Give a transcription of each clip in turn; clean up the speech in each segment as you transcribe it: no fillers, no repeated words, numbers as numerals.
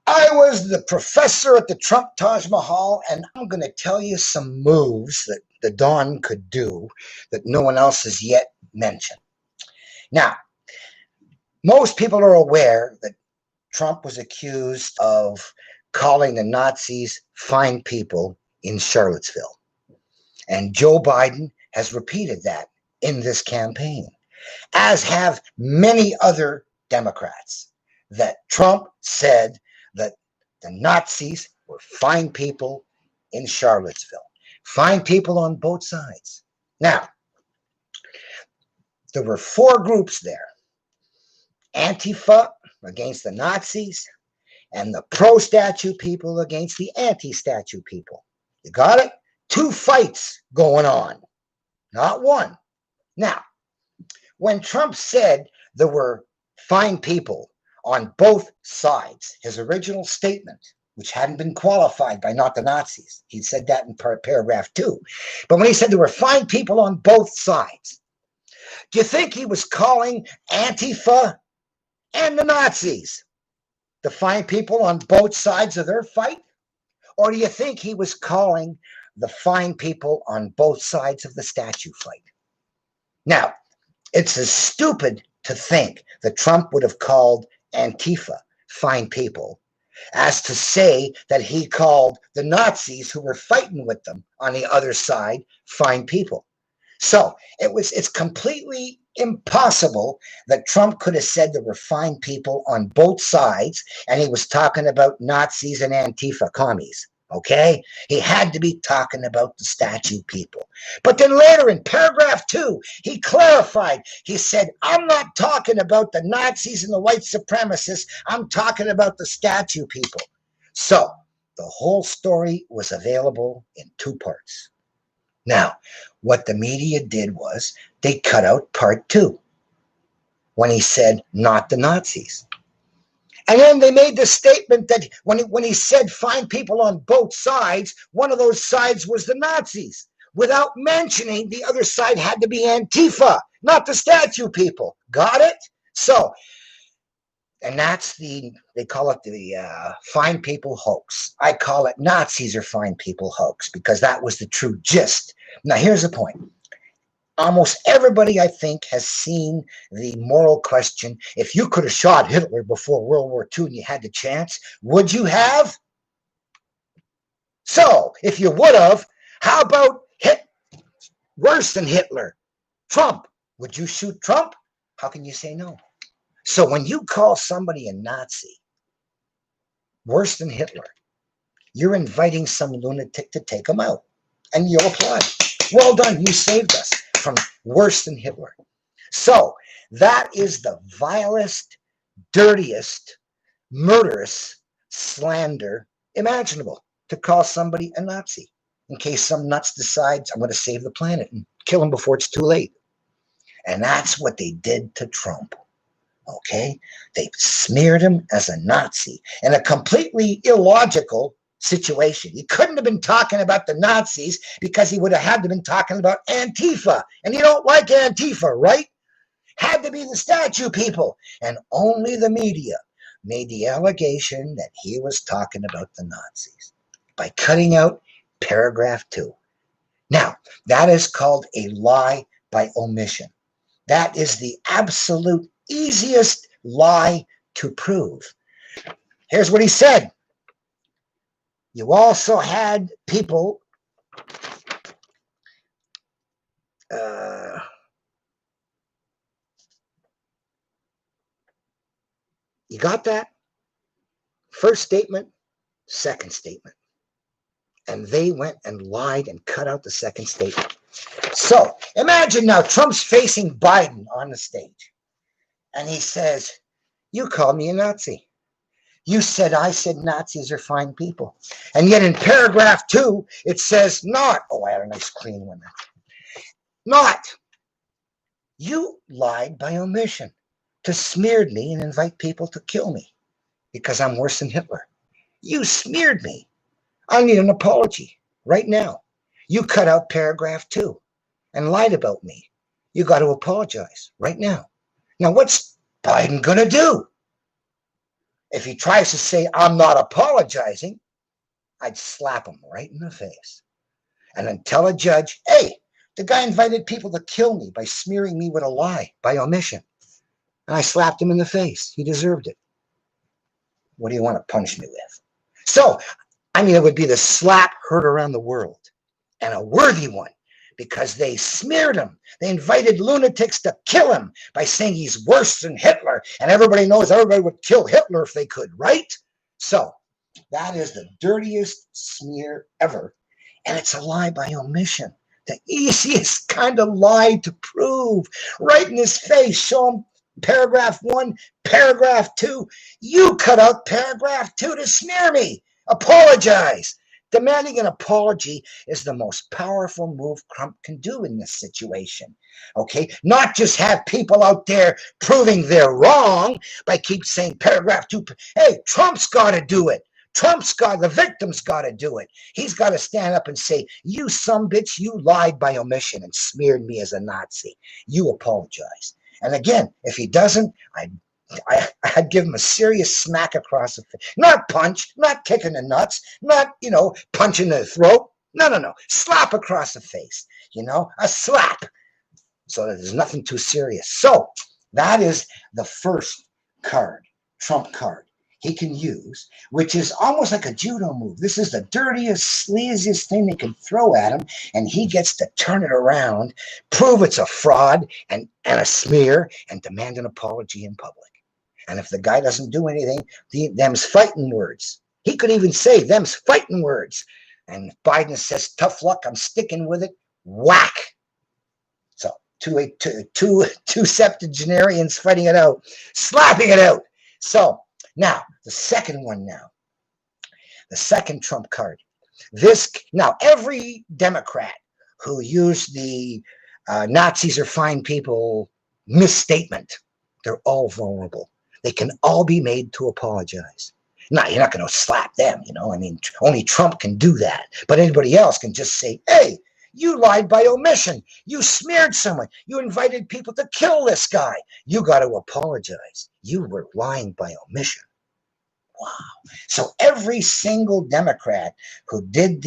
I was the professor at the Trump Taj Mahal, and I'm going to tell you some moves that the Don could do that no one else has yet mentioned. Now, most people are aware that Trump was accused of calling the Nazis fine people in Charlottesville. And Joe Biden has repeated that in this campaign, as have many other Democrats, that Trump said that the Nazis were fine people in Charlottesville. Fine people on both sides. Now, there were four groups there. Antifa against the Nazis, and the pro-statue people against the anti-statue people. You got it? Two fights going on, not one. Now, when Trump said there were fine people on both sides, his original statement, which hadn't been qualified by not the Nazis, he said that in paragraph 2. But when he said there were fine people on both sides, do you think he was calling Antifa and the Nazis the fine people on both sides of their fight? Or do you think he was calling the fine people on both sides of the statue fight? Now, it's as stupid to think that Trump would have called Antifa fine people as to say that he called the Nazis who were fighting with them on the other side fine people. So it's completely impossible that Trump could have said there were fine people on both sides and he was talking about Nazis and Antifa commies. Okay? He had to be talking about the statue people. But then later in paragraph 2, he clarified. He said, I'm not talking about the Nazis and the white supremacists. I'm talking about the statue people. So the whole story was available in 2 parts. Now, what the media did was they cut out part 2 when he said, not the Nazis. And then they made the statement that when he said fine people on both sides, one of those sides was the Nazis, without mentioning the other side had to be Antifa, not the statue people. Got it? So, and that's they call it the fine people hoax. I call it Nazis are fine people hoax because that was the true gist. Now, here's the point. Almost everybody, I think, has seen the moral question. If you could have shot Hitler before World War II and you had the chance, would you have? So, if you would have, how about worse than Hitler? Trump. Would you shoot Trump? How can you say no? So when you call somebody a Nazi, worse than Hitler, you're inviting some lunatic to take him out. And you'll applaud. Well done, you saved us from worse than Hitler. So that is the vilest, dirtiest, murderous slander imaginable, to call somebody a Nazi in case some nuts decides I'm going to save the planet and kill him before it's too late. And that's what they did to Trump. Okay? They smeared him as a Nazi in a completely illogical situation. He couldn't have been talking about the Nazis because he would have had to have been talking about Antifa. And you don't like Antifa, right? Had to be the statue people. And only the media made the allegation that he was talking about the Nazis by cutting out paragraph 2. Now, that is called a lie by omission. That is the absolute easiest lie to prove. Here's what he said. You also had people you got that? First statement, second statement. And they went and lied and cut out the second statement. So imagine now Trump's facing Biden on the stage. And he says, you called me a Nazi. You said I said Nazis are fine people. And yet in paragraph 2, it says not. Oh, I had a nice clean one. Not. You lied by omission to smear me and invite people to kill me because I'm worse than Hitler. You smeared me. I need an apology right now. You cut out paragraph 2 and lied about me. You got to apologize right now. Now, what's Biden going to do? If he tries to say, I'm not apologizing, I'd slap him right in the face and then tell a judge, hey, the guy invited people to kill me by smearing me with a lie, by omission. And I slapped him in the face. He deserved it. What do you want to punish me with? So, I mean, it would be the slap heard around the world, and a worthy one, because they smeared him. They invited lunatics to kill him by saying he's worse than Hitler. And everybody knows everybody would kill Hitler if they could, right? So that is the dirtiest smear ever. And it's a lie by omission. The easiest kind of lie to prove. Right in his face. Show him paragraph 1, paragraph 2. You cut out paragraph 2 to smear me. Apologize. Demanding an apology is the most powerful move Trump can do in this situation. Okay? Not just have people out there proving they're wrong by keep saying paragraph 2. Hey, Trump's got to do it. The victim's got to do it. He's got to stand up and say, you sumbitch, you lied by omission and smeared me as a Nazi. You apologize. And again, if he doesn't, I'd give him a serious smack across the face. Not punch, not kicking the nuts, not, punching the throat. No. Slap across the face, a slap. So that there's nothing too serious. So that is the first card, Trump card, he can use, which is almost like a judo move. This is the dirtiest, sleaziest thing they can throw at him, and he gets to turn it around, prove it's a fraud and a smear, and demand an apology in public. And if the guy doesn't do anything, them's fighting words. He could even say them's fighting words. And Biden says, tough luck, I'm sticking with it. Whack. So two septuagenarians fighting it out, slapping it out. So now, the second one now. The second Trump card. Now, every Democrat who used the Nazis are fine people misstatement, they're all vulnerable. They can all be made to apologize. Now, you're not going to slap them, only Trump can do that. But anybody else can just say, hey, you lied by omission. You smeared someone. You invited people to kill this guy. You got to apologize. You were lying by omission. Wow. So every single Democrat who did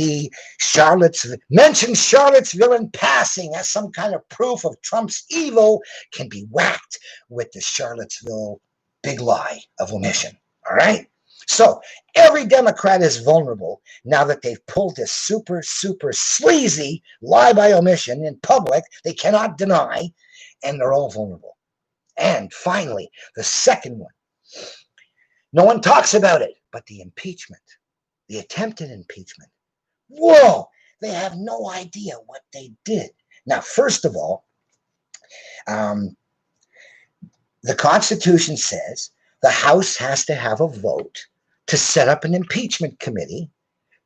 mentioned Charlottesville in passing as some kind of proof of Trump's evil can be whacked with the Charlottesville big lie of omission. All right? So every Democrat is vulnerable now that they've pulled this super, super sleazy lie by omission in public. They cannot deny, and they're all vulnerable. And finally, the second one. No one talks about it, but the impeachment, the attempted impeachment. Whoa, they have no idea what they did. Now, first of all, the Constitution says the House has to have a vote to set up an impeachment committee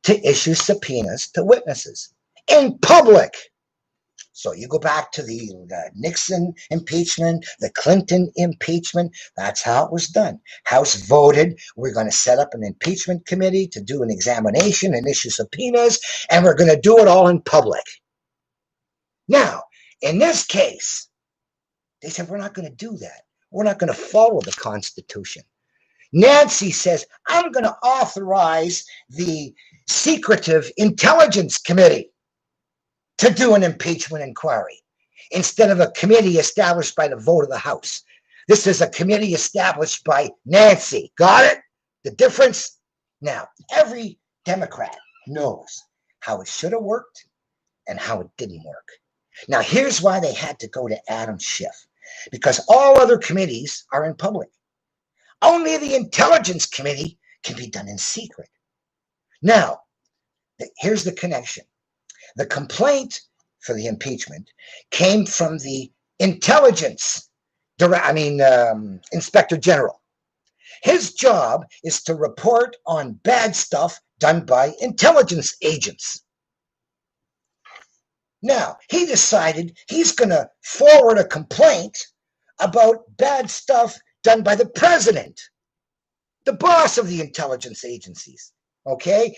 to issue subpoenas to witnesses in public. So you go back to the Nixon impeachment, the Clinton impeachment. That's how it was done. House voted, we're going to set up an impeachment committee to do an examination and issue subpoenas, and we're going to do it all in public. Now, in this case, they said, we're not going to do that. We're not going to follow the Constitution. Nancy says, I'm going to authorize the secretive intelligence committee to do an impeachment inquiry instead of a committee established by the vote of the House. This is a committee established by Nancy. Got it? The difference? Now, every Democrat knows how it should have worked and how it didn't work. Now, here's why they had to go to Adam Schiff, because all other committees are in public. Only the Intelligence Committee can be done in secret. Now, here's the connection. The complaint for the impeachment came from the Inspector General. His job is to report on bad stuff done by intelligence agents. Now, he decided he's going to forward a complaint about bad stuff done by the president, the boss of the intelligence agencies. Okay?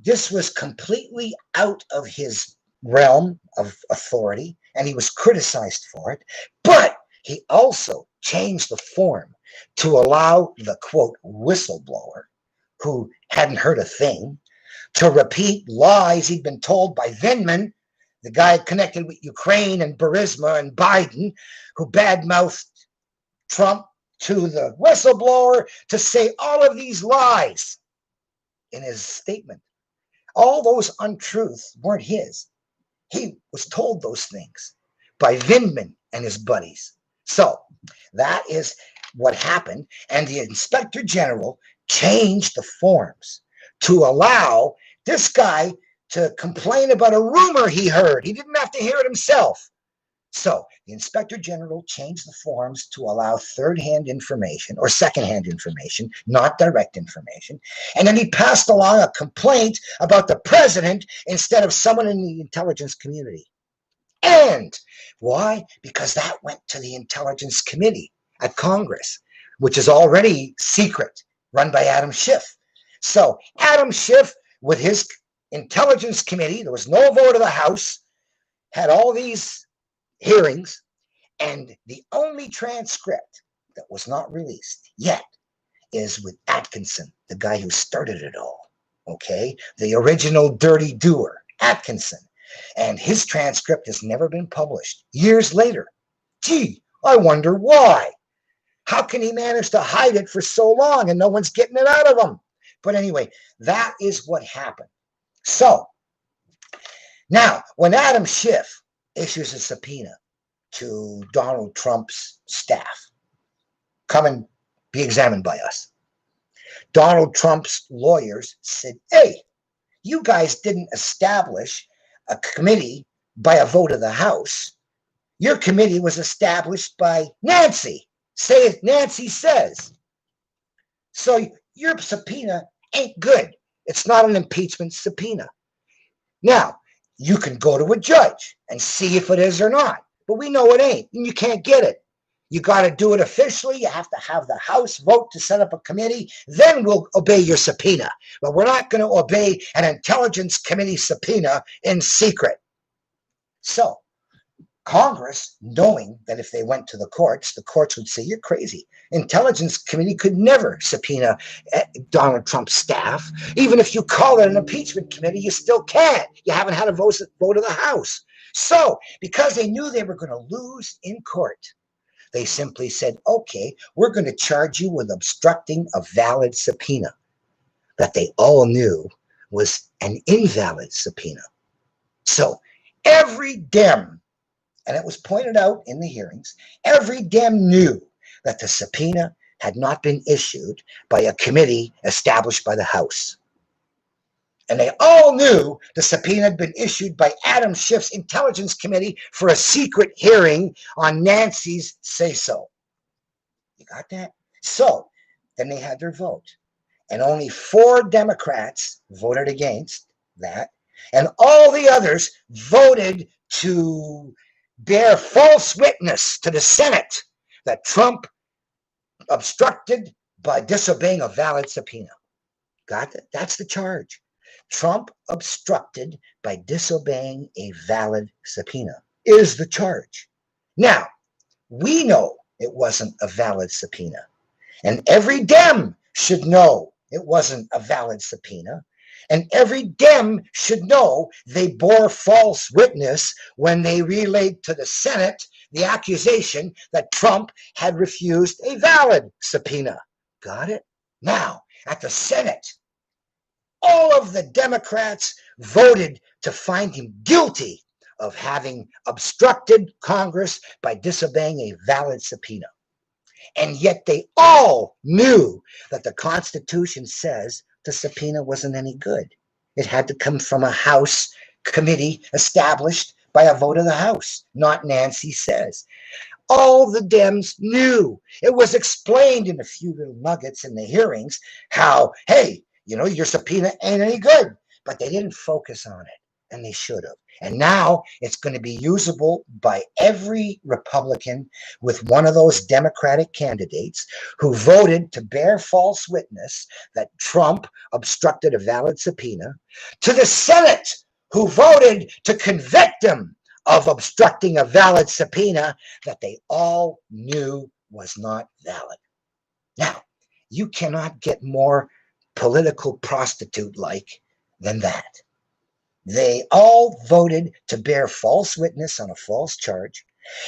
This was completely out of his realm of authority, and he was criticized for it. But he also changed the form to allow the, quote, whistleblower, who hadn't heard a thing, to repeat lies he'd been told by Vindman, the guy connected with Ukraine and Burisma and Biden, who badmouthed Trump, to the whistleblower to say all of these lies in his statement. All those untruths weren't his. He was told those things by Vindman and his buddies. So that is what happened. And the Inspector General changed the forms to allow this guy to complain about a rumor he heard. He didn't have to hear it himself. So the Inspector General changed the forms to allow third-hand information or second-hand information, not direct information. And then he passed along a complaint about the president instead of someone in the intelligence community. And why? Because that went to the Intelligence Committee at Congress, which is already secret, run by Adam Schiff. So Adam Schiff, with his Intelligence Committee, there was no vote of the House, had all these hearings, and the only transcript that was not released yet is with Atkinson, the guy who started it all, okay? The original dirty doer, Atkinson. And his transcript has never been published. Years later. Gee, I wonder why. How can he manage to hide it for so long and no one's getting it out of him? But anyway, that is what happened. So, now, when Adam Schiff issues a subpoena to Donald Trump's staff, come and be examined by us, Donald Trump's lawyers said, hey, you guys didn't establish a committee by a vote of the House. Your committee was established by Nancy. Say it, Nancy says. So your subpoena ain't good. It's not an impeachment subpoena. Now, you can go to a judge and see if it is or not. But we know it ain't, and you can't get it. You got to do it officially. You have to have the House vote to set up a committee. Then we'll obey your subpoena. But we're not going to obey an Intelligence Committee subpoena in secret. So Congress, knowing that if they went to the courts would say, you're crazy. Intelligence Committee could never subpoena Donald Trump's staff. Even if you call it an impeachment committee, you still can't. You haven't had a vote of the House. So because they knew they were going to lose in court, they simply said, okay, we're going to charge you with obstructing a valid subpoena that they all knew was an invalid subpoena. So every Dem, and it was pointed out in the hearings, every Dem knew that the subpoena had not been issued by a committee established by the House. And they all knew the subpoena had been issued by Adam Schiff's Intelligence Committee for a secret hearing on Nancy's say-so. You got that? So then they had their vote. And only 4 Democrats voted against that. And all the others voted to bear false witness to the Senate that Trump obstructed by disobeying a valid subpoena. Got that? That's the charge. Trump obstructed by disobeying a valid subpoena is the charge. Now, we know it wasn't a valid subpoena. And every Dem should know it wasn't a valid subpoena. And every Dem should know they bore false witness when they relayed to the Senate the accusation that Trump had refused a valid subpoena. Got it? Now, at the Senate, all of the Democrats voted to find him guilty of having obstructed Congress by disobeying a valid subpoena. And yet they all knew that the Constitution says the subpoena wasn't any good. It had to come from a House committee established by a vote of the House, not Nancy says. All the Dems knew. It was explained in a few little nuggets in the hearings how, hey, you know, your subpoena ain't any good. But they didn't focus on it, and they should have. And now it's going to be usable by every Republican with one of those Democratic candidates who voted to bear false witness that Trump obstructed a valid subpoena, to the Senate who voted to convict him of obstructing a valid subpoena that they all knew was not valid. Now, you cannot get more political prostitute-like than that. They all voted to bear false witness on a false charge,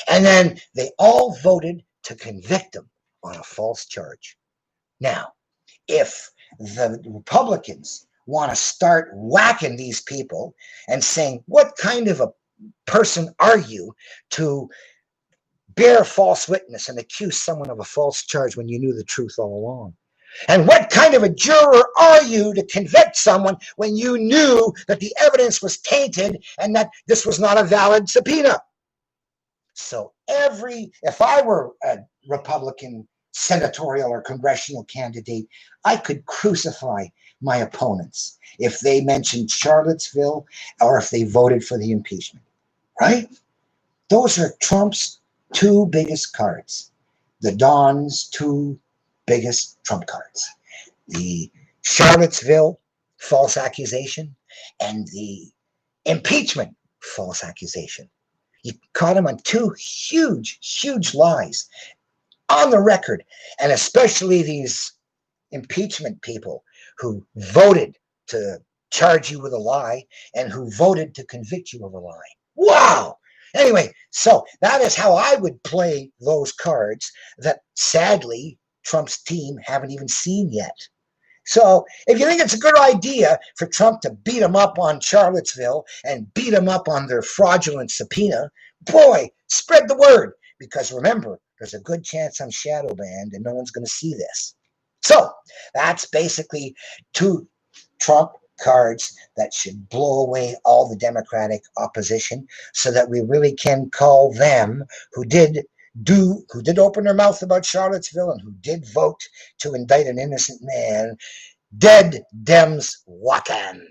and then they all voted to convict him on a false charge. Now, if the Republicans want to start whacking these people and saying, what kind of a person are you to bear false witness and accuse someone of a false charge when you knew the truth all along? And what kind of a juror are you to convict someone when you knew that the evidence was tainted and that this was not a valid subpoena? So if I were a Republican senatorial or congressional candidate, I could crucify my opponents if they mentioned Charlottesville or if they voted for the impeachment, right? Those are Trump's two biggest cards, the Don's two biggest trump cards, the Charlottesville false accusation and the impeachment false accusation. You caught him on two huge lies on the record, and especially these impeachment people who voted to charge you with a lie and who voted to convict you of a lie. Wow! Anyway, so that is how I would play those cards that sadly Trump's team haven't even seen yet. So if you think it's a good idea for Trump to beat him up on Charlottesville and beat him up on their fraudulent subpoena, boy, spread the word. Because remember, there's a good chance I'm shadow banned and no one's going to see this. So that's basically two Trump cards that should blow away all the Democratic opposition so that we really can call them who did open their mouth about Charlottesville and who did vote to indict an innocent man, dead Dems Walkin.